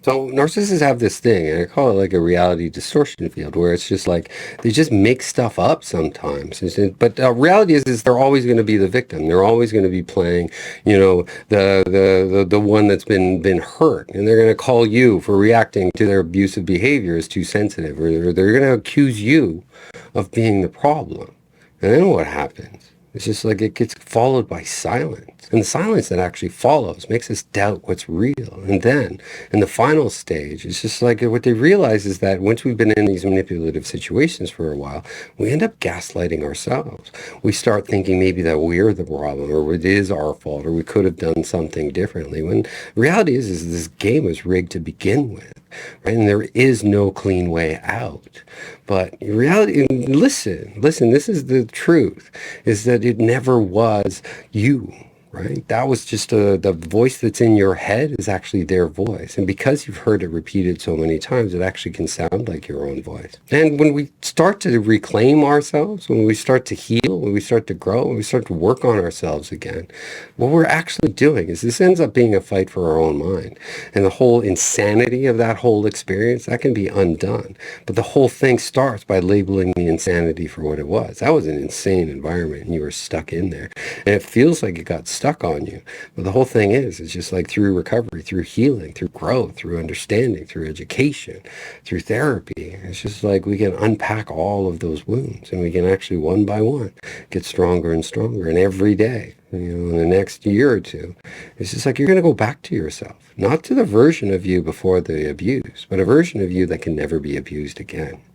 So narcissists have this thing, and I call it like a reality distortion field, where it's just like they just make stuff up sometimes. But reality is they're always going to be the victim. They're always going to be playing, the one that's been hurt, and they're going to call you for reacting to their abusive behavior as too sensitive, or they're going to accuse you of being the problem. And then what happens? It's just like it gets followed by silence. And the silence that actually follows makes us doubt what's real. And then, in the final stage, it's just like what they realize is that once we've been in these manipulative situations for a while, we end up gaslighting ourselves. We start thinking maybe that we're the problem, or it is our fault, or we could have done something differently. When the reality is this game was rigged to begin with. Right? And there is no clean way out. But in reality, listen, this is the truth, is that it never was you. Right? That was just the voice that's in your head is actually their voice. And because you've heard it repeated so many times, it actually can sound like your own voice. And when we start to reclaim ourselves, when we start to heal, when we start to grow, when we start to work on ourselves again, what we're actually doing is this ends up being a fight for our own mind. And the whole insanity of that whole experience, that can be undone. But the whole thing starts by labeling the insanity for what it was. That was an insane environment, and you were stuck in there. And it feels like it got stuck on you. But the whole thing is, it's just like through recovery, through healing, through growth, through understanding, through education, through therapy. It's just like we can unpack all of those wounds, and we can actually one by one get stronger and stronger. And every day, in the next year or two, it's just like you're going to go back to yourself, not to the version of you before the abuse, but a version of you that can never be abused again.